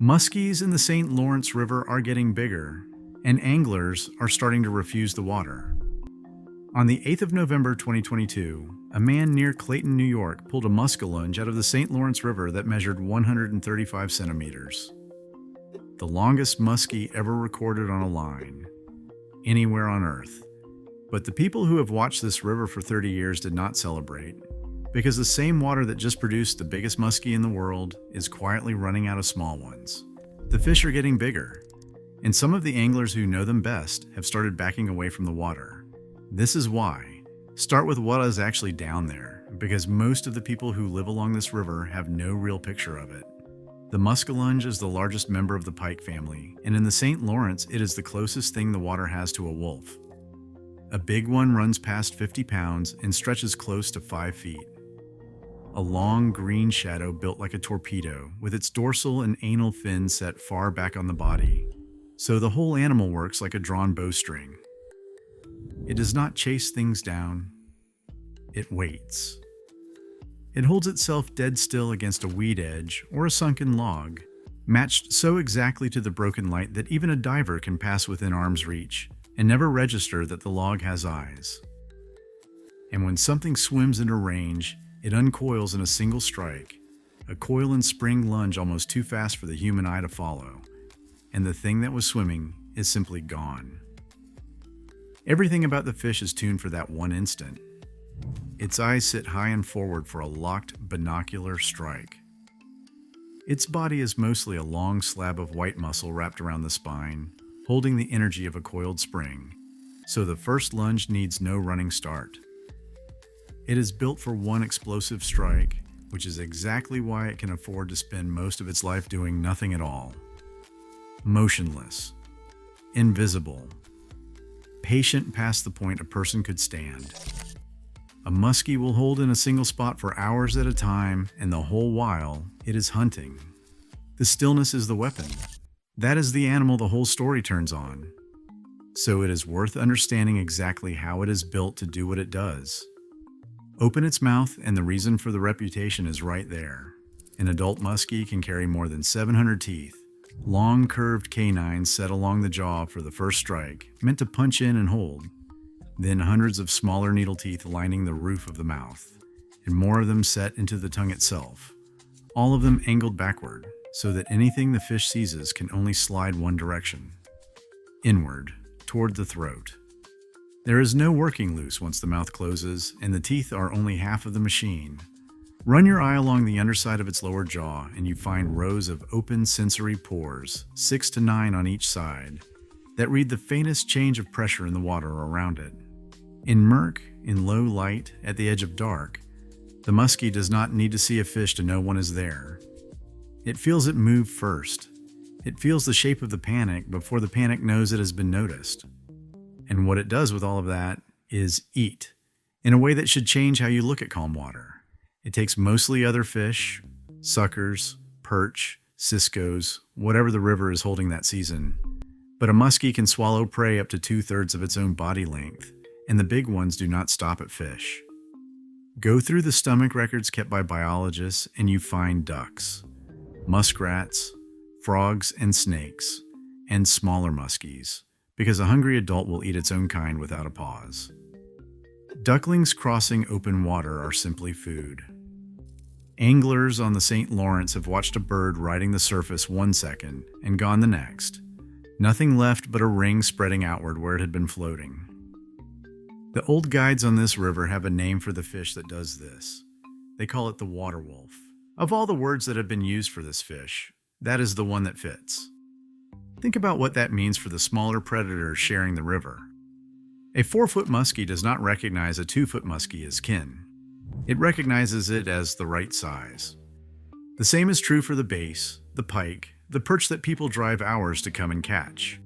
Muskies in the St. Lawrence River are getting bigger, and anglers are starting to refuse the water. On the 8th of November 2022, a man near Clayton, New York pulled a muskellunge out of the St. Lawrence River that measured 135 centimeters. The longest muskie ever recorded on a line, anywhere on Earth. But the people who have watched this river for 30 years did not celebrate, because the same water that just produced the biggest muskie in the world is quietly running out of small ones. The fish are getting bigger, and some of the anglers who know them best have started backing away from the water. This is why. Start with what is actually down there, because most of the people who live along this river have no real picture of it. The muskellunge is the largest member of the pike family, and in the St. Lawrence, it is the closest thing the water has to a wolf. A big one runs past 50 pounds and stretches close to 5 feet. A long green shadow built like a torpedo, with its dorsal and anal fins set far back on the body, so the whole animal works like a drawn bowstring. It does not chase things down, it waits. It holds itself dead still against a weed edge or a sunken log, matched so exactly to the broken light that even a diver can pass within arm's reach and never register that the log has eyes. And when something swims into range, it uncoils in a single strike, a coil and spring lunge almost too fast for the human eye to follow, and the thing that was swimming is simply gone. Everything about the fish is tuned for that one instant. Its eyes sit high and forward for a locked binocular strike. Its body is mostly a long slab of white muscle wrapped around the spine, holding the energy of a coiled spring, so the first lunge needs no running start. It is built for one explosive strike, which is exactly why it can afford to spend most of its life doing nothing at all. Motionless, invisible, patient past the point a person could stand. A muskie will hold in a single spot for hours at a time, and the whole while, it is hunting. The stillness is the weapon. That is the animal the whole story turns on. So it is worth understanding exactly how it is built to do what it does. Open its mouth, and the reason for the reputation is right there. An adult muskie can carry more than 700 teeth, long curved canines set along the jaw for the first strike, meant to punch in and hold. Then hundreds of smaller needle teeth lining the roof of the mouth, and more of them set into the tongue itself, all of them angled backward, so that anything the fish seizes can only slide one direction, inward, toward the throat. There is no working loose once the mouth closes, and the teeth are only half of the machine. Run your eye along the underside of its lower jaw, and you find rows of open sensory pores, 6 to 9 on each side, that read the faintest change of pressure in the water around it. In murk, in low light, at the edge of dark, the muskie does not need to see a fish to know one is there. It feels it move first. It feels the shape of the panic before the panic knows it has been noticed. And what it does with all of that is eat, in a way that should change how you look at calm water. It takes mostly other fish, suckers, perch, ciscos, whatever the river is holding that season. But a muskie can swallow prey up to 2/3 of its own body length, and the big ones do not stop at fish. Go through the stomach records kept by biologists and you find ducks, muskrats, frogs and snakes, and smaller muskies, because a hungry adult will eat its own kind without a pause. Ducklings crossing open water are simply food. Anglers on the St. Lawrence have watched a bird riding the surface 1 second and gone the next. Nothing left but a ring spreading outward where it had been floating. The old guides on this river have a name for the fish that does this. They call it the water wolf. Of all the words that have been used for this fish, that is the one that fits. Think about what that means for the smaller predators sharing the river. A 4-foot muskie does not recognize a 2-foot muskie as kin. It recognizes it as the right size. The same is true for the bass, the pike, the perch that people drive hours to come and catch.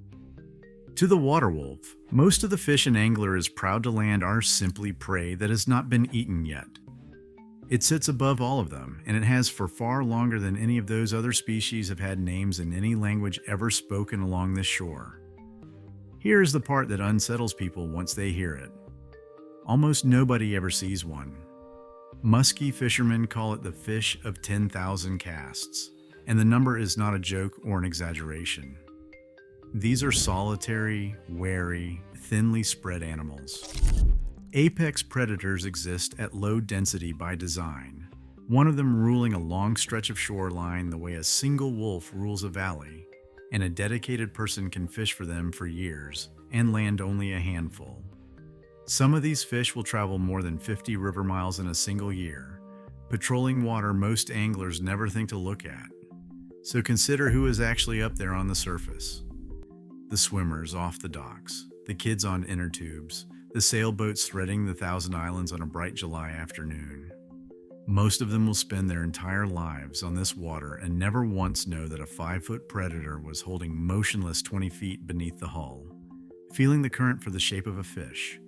To the water wolf, most of the fish an angler is proud to land are simply prey that has not been eaten yet. It sits above all of them, and it has for far longer than any of those other species have had names in any language ever spoken along this shore. Here is the part that unsettles people once they hear it. Almost nobody ever sees one. Musky fishermen call it the fish of 10,000 casts. and the number is not a joke or an exaggeration. These are solitary, wary, thinly spread animals. Apex predators exist at low density by design, one of them ruling a long stretch of shoreline the way a single wolf rules a valley, and a dedicated person can fish for them for years and land only a handful. Some of these fish will travel more than 50 river miles in a single year, patrolling water most anglers never think to look at. So consider who is actually up there on the surface. The swimmers off the docks, the kids on inner tubes, the sailboats threading the Thousand Islands on a bright July afternoon. Most of them will spend their entire lives on this water and never once know that a 5-foot predator was holding motionless 20 feet beneath the hull, feeling the current for the shape of a fish,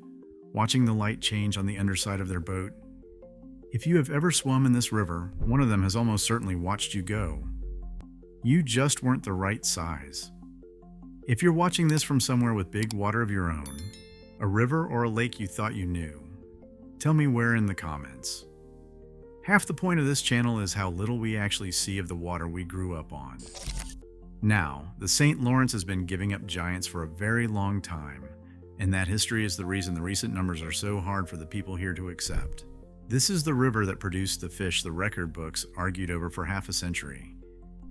watching the light change on the underside of their boat. If you have ever swum in this river, one of them has almost certainly watched you go. You just weren't the right size. If you're watching this from somewhere with big water of your own, a river or a lake you thought you knew, tell me where in the comments. Half the point of this channel is how little we actually see of the water we grew up on. Now, the St. Lawrence has been giving up giants for a very long time, and that history is the reason the recent numbers are so hard for the people here to accept. This is the river that produced the fish the record books argued over for half a century.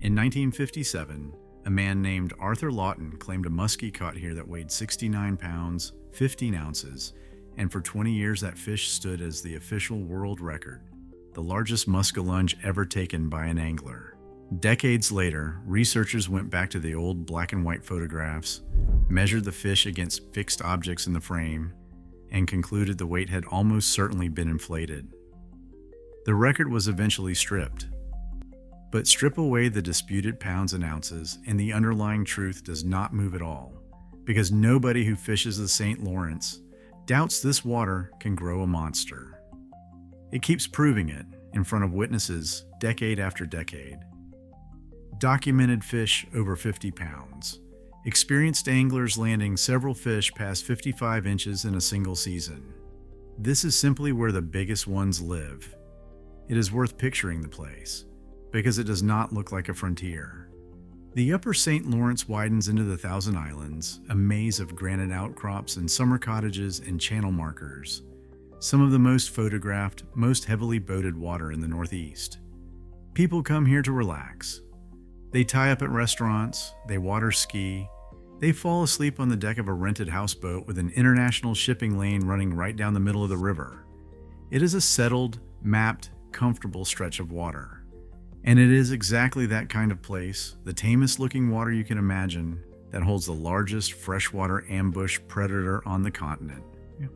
In 1957, a man named Arthur Lawton claimed a muskie caught here that weighed 69 pounds, 15 ounces, and for 20 years that fish stood as the official world record, the largest muskellunge ever taken by an angler. Decades later, researchers went back to the old black and white photographs, measured the fish against fixed objects in the frame, and concluded the weight had almost certainly been inflated. The record was eventually stripped. But strip away the disputed pounds and ounces, and the underlying truth does not move at all, because nobody who fishes the St. Lawrence doubts this water can grow a monster. It keeps proving it in front of witnesses decade after decade. Documented fish over 50 pounds. Experienced anglers landing several fish past 55 inches in a single season. This is simply where the biggest ones live. It is worth picturing the place, because it does not look like a frontier. The upper St. Lawrence widens into the Thousand Islands, a maze of granite outcrops and summer cottages and channel markers, some of the most photographed, most heavily boated water in the Northeast. People come here to relax. They tie up at restaurants, they water ski, they fall asleep on the deck of a rented houseboat with an international shipping lane running right down the middle of the river. It is a settled, mapped, comfortable stretch of water. And it is exactly that kind of place, the tamest looking water you can imagine, that holds the largest freshwater ambush predator on the continent,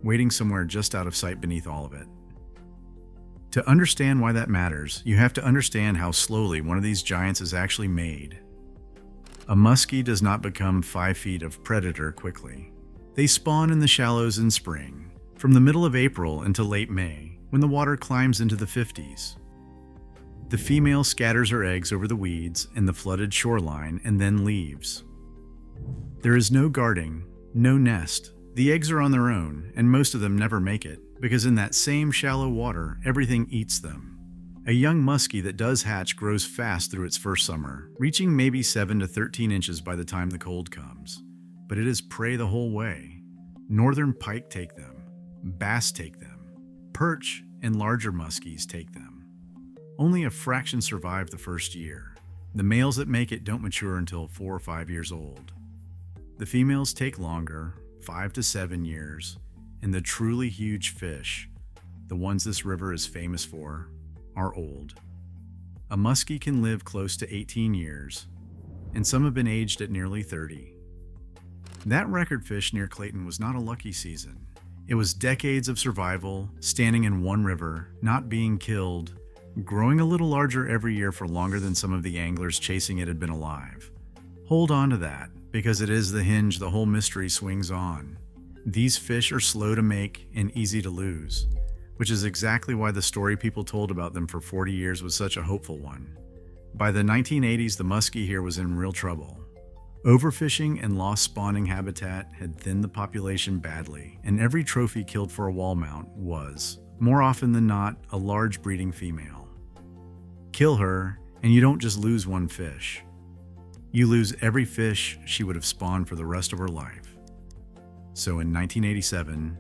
waiting somewhere just out of sight beneath all of it. To understand why that matters, you have to understand how slowly one of these giants is actually made. A muskie does not become 5 feet of predator quickly. They spawn in the shallows in spring, from the middle of April until late May, when the water climbs into the 50s. The female scatters her eggs over the weeds and the flooded shoreline and then leaves. There is no guarding, no nest. The eggs are on their own, and most of them never make it, because in that same shallow water, everything eats them. A young muskie that does hatch grows fast through its first summer, reaching maybe 7 to 13 inches by the time the cold comes. But it is prey the whole way. Northern pike take them, bass take them, perch and larger muskies take them. Only a fraction survive the first year. The males that make it don't mature until 4 or 5 years old. The females take longer, 5 to 7 years, and the truly huge fish, the ones this river is famous for, are old. A muskie can live close to 18 years, and some have been aged at nearly 30. That record fish near Clayton was not a lucky season. It was decades of survival, standing in one river, not being killed, growing a little larger every year for longer than some of the anglers chasing it had been alive. Hold on to that, because it is the hinge the whole mystery swings on. These fish are slow to make and easy to lose, which is exactly why the story people told about them for 40 years was such a hopeful one. By the 1980s, the muskie here was in real trouble. Overfishing and lost spawning habitat had thinned the population badly, and every trophy killed for a wall mount was, more often than not, a large breeding female. Kill her, And you don't just lose one fish. You lose every fish she would have spawned for the rest of her life. So in 1987,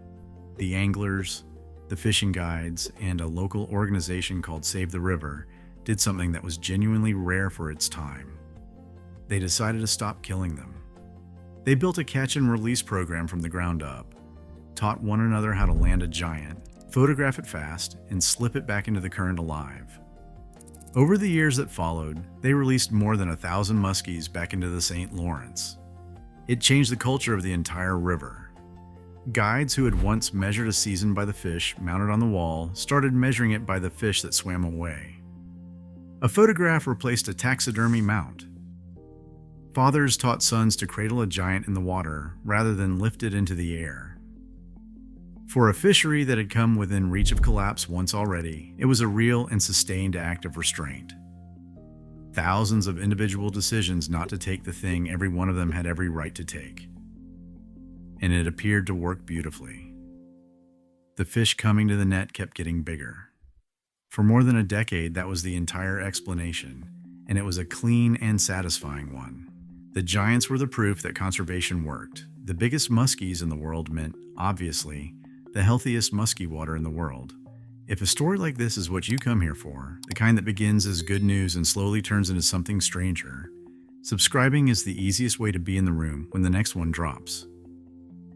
the anglers, the fishing guides, and a local organization called Save the River did something that was genuinely rare for its time. They decided to stop killing them. They built a catch and release program from the ground up, taught one another how to land a giant, photograph it fast, and slip it back into the current alive. Over the years that followed, they released more than 1,000 muskies back into the St. Lawrence. It changed the culture of the entire river. Guides who had once measured a season by the fish mounted on the wall started measuring it by the fish that swam away. A photograph replaced a taxidermy mount. Fathers taught sons to cradle a giant in the water rather than lift it into the air. For a fishery that had come within reach of collapse once already, it was a real and sustained act of restraint. Thousands of individual decisions not to take the thing every one of them had every right to take. And it appeared to work beautifully. The fish coming to the net kept getting bigger. For more than a decade, that was the entire explanation, and it was a clean and satisfying one. The giants were the proof that conservation worked. The biggest muskies in the world meant, obviously, the healthiest musky water in the world. If a story like this is what you come here for, the kind that begins as good news and slowly turns into something stranger, subscribing is the easiest way to be in the room when the next one drops.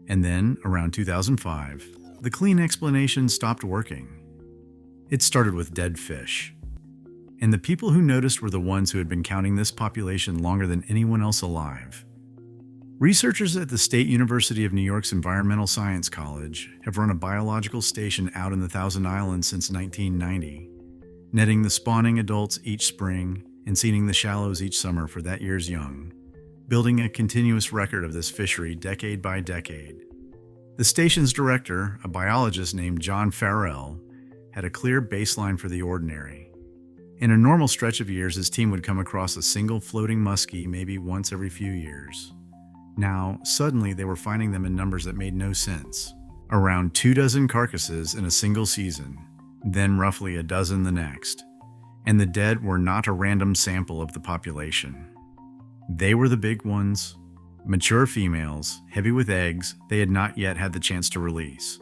And then, around 2005, the clean explanation stopped working. It started with dead fish. And the people who noticed were the ones who had been counting this population longer than anyone else alive. Researchers at the State University of New York's Environmental Science College have run a biological station out in the Thousand Islands since 1990, netting the spawning adults each spring and seeding the shallows each summer for that year's young, building a continuous record of this fishery decade by decade. The station's director, a biologist named John Farrell, had a clear baseline for the ordinary. In a normal stretch of years, his team would come across a single floating muskie maybe once every few years. Now, suddenly they were finding them in numbers that made no sense. Around 24 carcasses in a single season, then roughly a dozen the next. And the dead were not a random sample of the population. They were the big ones, mature females, heavy with eggs they had not yet had the chance to release.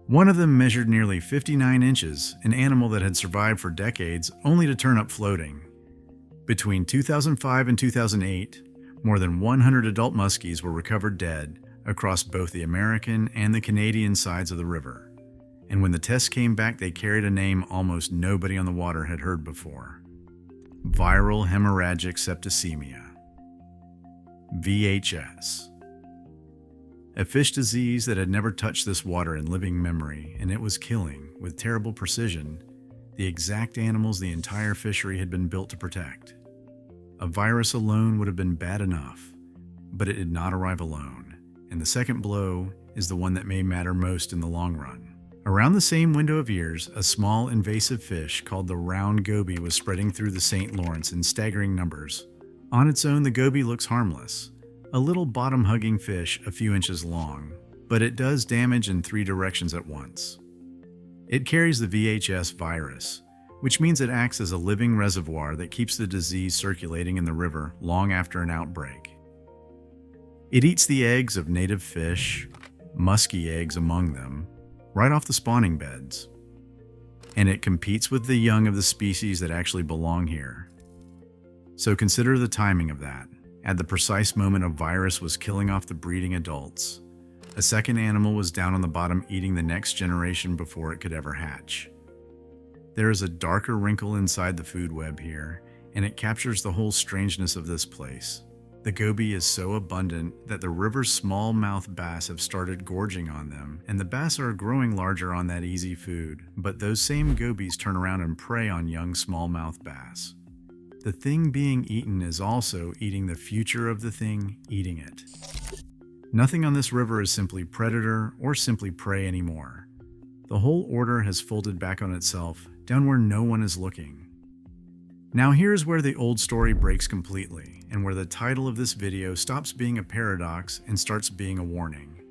One of them measured nearly 59 inches, an animal that had survived for decades only to turn up floating. Between 2005 and 2008, more than 100 adult muskies were recovered dead across both the American and the Canadian sides of the river. And when the tests came back, they carried a name almost nobody on the water had heard before: viral hemorrhagic septicemia. VHS. A fish disease that had never touched this water in living memory, and it was killing, with terrible precision, the exact animals the entire fishery had been built to protect. A virus alone would have been bad enough, but it did not arrive alone, and the second blow is the one that may matter most in the long run. Around the same window of years, a small invasive fish called the round goby was spreading through the St. Lawrence in staggering numbers. On its own, the goby looks harmless, a little bottom-hugging fish a few inches long, but it does damage in 3 directions at once. It carries the VHS virus, which means it acts as a living reservoir that keeps the disease circulating in the river long after an outbreak. It eats the eggs of native fish, musky eggs among them, right off the spawning beds. And it competes with the young of the species that actually belong here. So consider the timing of that. At the precise moment a virus was killing off the breeding adults, a second animal was down on the bottom eating the next generation before it could ever hatch. There is a darker wrinkle inside the food web here, and it captures the whole strangeness of this place. The goby is so abundant that the river's smallmouth bass have started gorging on them, and the bass are growing larger on that easy food, but those same gobies turn around and prey on young smallmouth bass. The thing being eaten is also eating the future of the thing eating it. Nothing on this river is simply predator or simply prey anymore. The whole order has folded back on itself, down where no one is looking. Now here's where the old story breaks completely, and where the title of this video stops being a paradox and starts being a warning.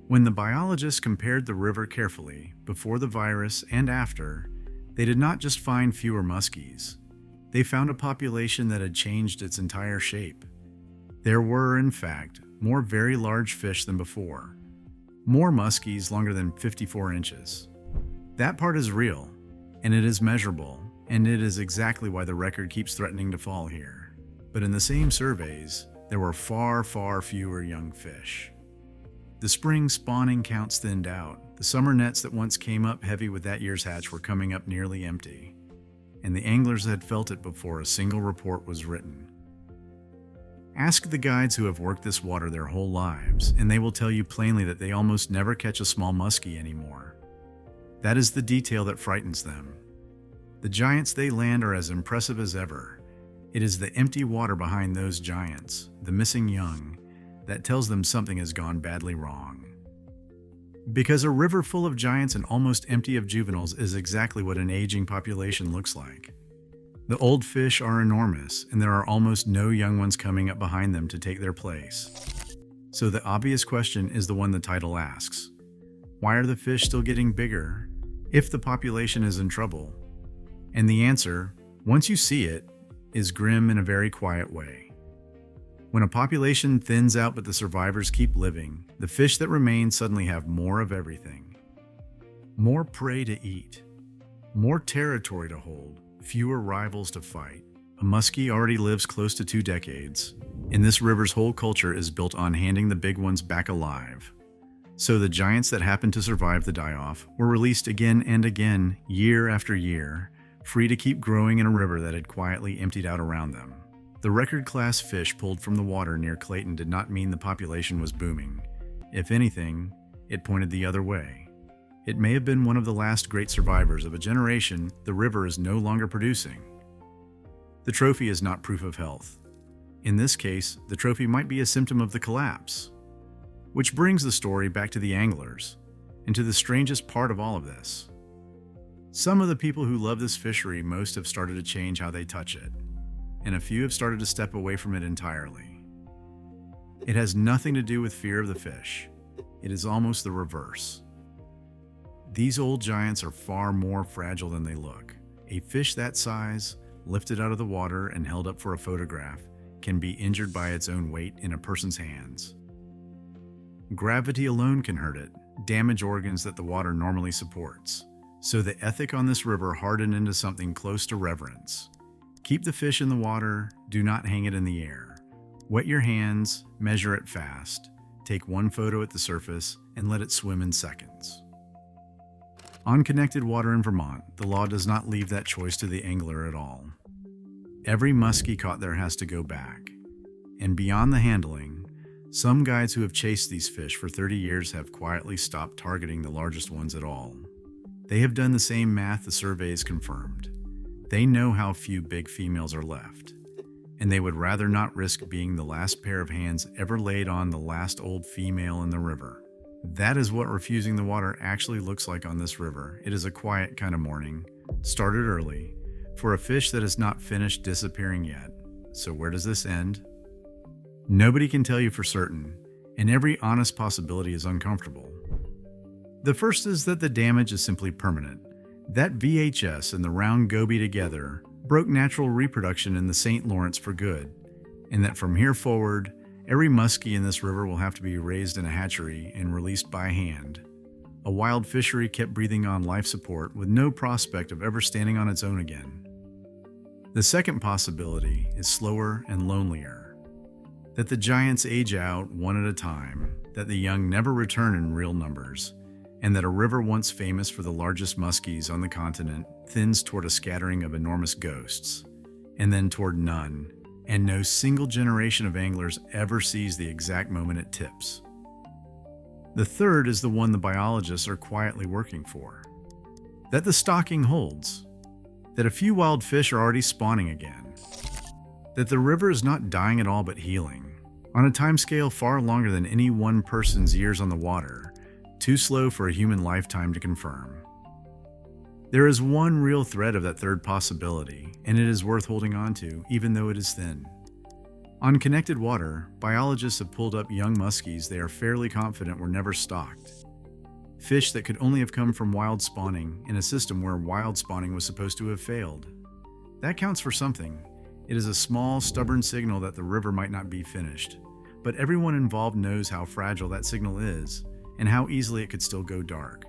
When the biologists compared the river carefully, before the virus and after, they did not just find fewer muskies. they found a population that had changed its entire shape. There were, in fact, more very large fish than before. More muskies longer than 54 inches. That part is real, and it is measurable, and it is exactly why the record keeps threatening to fall here. But in the same surveys, there were far, far fewer young fish. The spring spawning counts thinned out. The summer nets that once came up heavy with that year's hatch were coming up nearly empty. And the anglers had felt it before a single report was written. Ask the guides who have worked this water their whole lives, and they will tell you plainly that they almost never catch a small muskie anymore. That is the detail that frightens them. The giants they land are as impressive as ever. It is the empty water behind those giants, the missing young, that tells them something has gone badly wrong. Because a river full of giants and almost empty of juveniles is exactly what an aging population looks like. The old fish are enormous, and there are almost no young ones coming up behind them to take their place. So the obvious question is the one the title asks. Why are the fish still getting bigger if the population is in trouble? And the answer, once you see it, is grim in a very quiet way. When a population thins out but the survivors keep living, the fish that remain suddenly have more of everything. More prey to eat, more territory to hold, fewer rivals to fight. A muskie already lives close to 2 decades, and this river's whole culture is built on handing the big ones back alive. So the giants that happened to survive the die-off were released again and again, year after year, free to keep growing in a river that had quietly emptied out around them. The record-class fish pulled from the water near Clayton did not mean the population was booming. If anything, it pointed the other way. It may have been one of the last great survivors of a generation the river is no longer producing. The trophy is not proof of health. In this case, the trophy might be a symptom of the collapse. Which brings the story back to the anglers, and to the strangest part of all of this. Some of the people who love this fishery most have started to change how they touch it, and a few have started to step away from it entirely. It has nothing to do with fear of the fish. It is almost the reverse. These old giants are far more fragile than they look. A fish that size, lifted out of the water and held up for a photograph, can be injured by its own weight in a person's hands. Gravity alone can hurt it, damage organs that the water normally supports. So the ethic on this river hardened into something close to reverence. Keep the fish in the water, do not hang it in the air. Wet your hands, measure it fast, take one photo at the surface, and let it swim in seconds. On connected water in Vermont, the law does not leave that choice to the angler at all. Every muskie caught there has to go back. And beyond the handling, some guides who have chased these fish for 30 years have quietly stopped targeting the largest ones at all. They have done the same math the surveys confirmed. They know how few big females are left, and they would rather not risk being the last pair of hands ever laid on the last old female in the river. That is what refusing the water actually looks like on this river. It is a quiet kind of mourning, started early, for a fish that is not finished disappearing yet. So where does this end? Nobody can tell you for certain, and every honest possibility is uncomfortable. The first is that the damage is simply permanent. That VHS and the round goby together broke natural reproduction in the St. Lawrence for good, and that from here forward, every muskie in this river will have to be raised in a hatchery and released by hand. A wild fishery kept breathing on life support with no prospect of ever standing on its own again. The second possibility is slower and lonelier. That the giants age out one at a time, that the young never return in real numbers, and that a river once famous for the largest muskies on the continent thins toward a scattering of enormous ghosts, and then toward none, and no single generation of anglers ever sees the exact moment it tips. The third is the one the biologists are quietly working for. That the stocking holds. That a few wild fish are already spawning again. That the river is not dying at all but healing, on a timescale far longer than any one person's years on the water, too slow for a human lifetime to confirm. There is one real thread of that third possibility, and it is worth holding on to, even though it is thin. On connected water, biologists have pulled up young muskies they are fairly confident were never stocked. Fish that could only have come from wild spawning in a system where wild spawning was supposed to have failed. That counts for something. It is a small, stubborn signal that the river might not be finished. But everyone involved knows how fragile that signal is and how easily it could still go dark.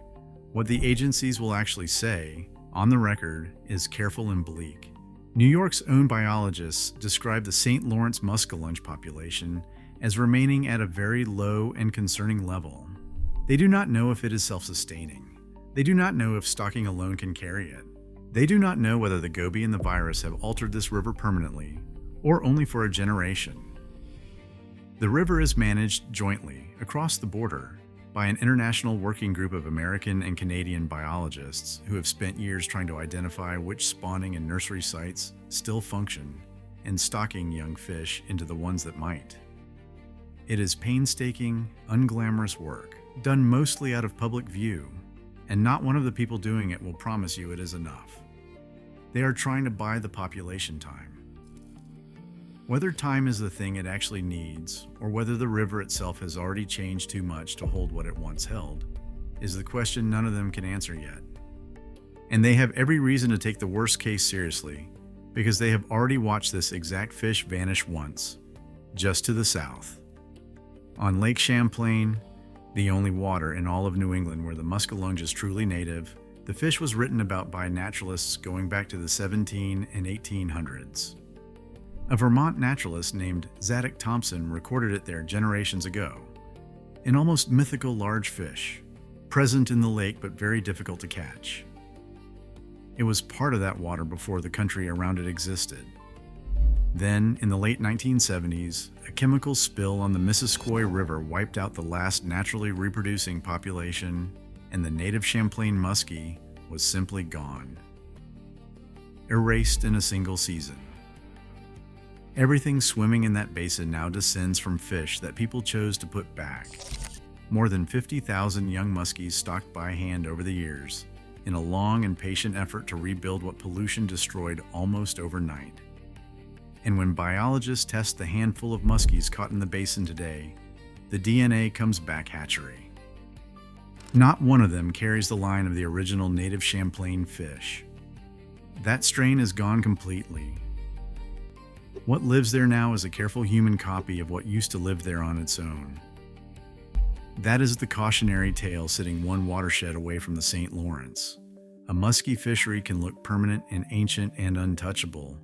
What the agencies will actually say, on the record, is careful and bleak. New York's own biologists describe the St. Lawrence muskellunge population as remaining at a very low and concerning level. They do not know if it is self-sustaining. They do not know if stocking alone can carry it. They do not know whether the goby and the virus have altered this river permanently, or only for a generation. The river is managed jointly, across the border, by an international working group of American and Canadian biologists who have spent years trying to identify which spawning and nursery sites still function and stocking young fish into the ones that might. It is painstaking, unglamorous work, done mostly out of public view, and not one of the people doing it will promise you it is enough. They are trying to buy the population time. Whether time is the thing it actually needs, or whether the river itself has already changed too much to hold what it once held, is the question none of them can answer yet. And they have every reason to take the worst case seriously, because they have already watched this exact fish vanish once, just to the south. On Lake Champlain, the only water in all of New England where the muskellunge is truly native, the fish was written about by naturalists going back to the 17 and 1800s. A Vermont naturalist named Zadock Thompson recorded it there generations ago. An almost mythical large fish, present in the lake but very difficult to catch. It was part of that water before the country around it existed. Then, in the late 1970s, a chemical spill on the Muskellunge River wiped out the last naturally reproducing population, and the native Champlain muskie was simply gone. Erased in a single season. Everything swimming in that basin now descends from fish that people chose to put back. More than 50,000 young muskies stocked by hand over the years, in a long and patient effort to rebuild what pollution destroyed almost overnight. And when biologists test the handful of muskies caught in the basin today, the DNA comes back hatchery. Not one of them carries the line of the original native Champlain fish. That strain is gone completely. What lives there now is a careful human copy of what used to live there on its own. That is the cautionary tale sitting one watershed away from the St. Lawrence. A musky fishery can look permanent and ancient and untouchable,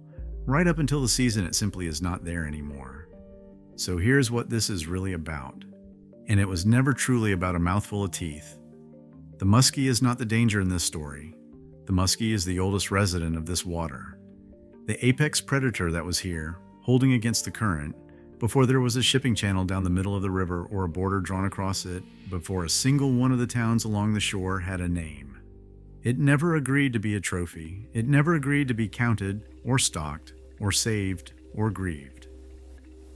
right up until the season it simply is not there anymore. So here's what this is really about. And it was never truly about a mouthful of teeth. The muskie is not the danger in this story. The muskie is the oldest resident of this water. The apex predator that was here, holding against the current, before there was a shipping channel down the middle of the river or a border drawn across it, before a single one of the towns along the shore had a name. It never agreed to be a trophy. It never agreed to be counted, or stalked, or saved, or grieved.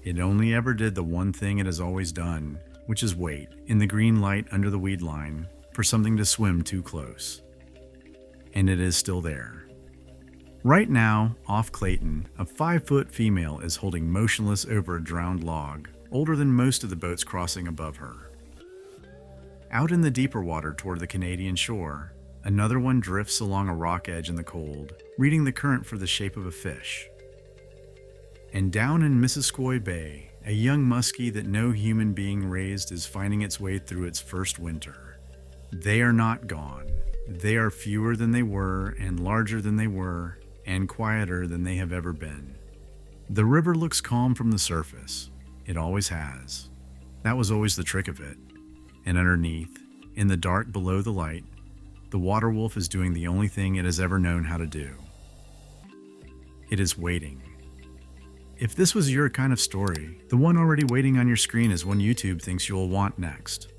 It only ever did the one thing it has always done, which is wait, in the green light under the weed line, for something to swim too close. And it is still there. Right now, off Clayton, a 5-foot female is holding motionless over a drowned log, older than most of the boats crossing above her. Out in the deeper water toward the Canadian shore, another one drifts along a rock edge in the cold, reading the current for the shape of a fish. And down in Muskellunge Bay, a young muskie that no human being raised is finding its way through its first winter. They are not gone. They are fewer than they were, and larger than they were, and quieter than they have ever been. The river looks calm from the surface. It always has. That was always the trick of it. And underneath, in the dark below the light, the water wolf is doing the only thing it has ever known how to do. It is waiting. If this was your kind of story, the one already waiting on your screen is one YouTube thinks you'll want next.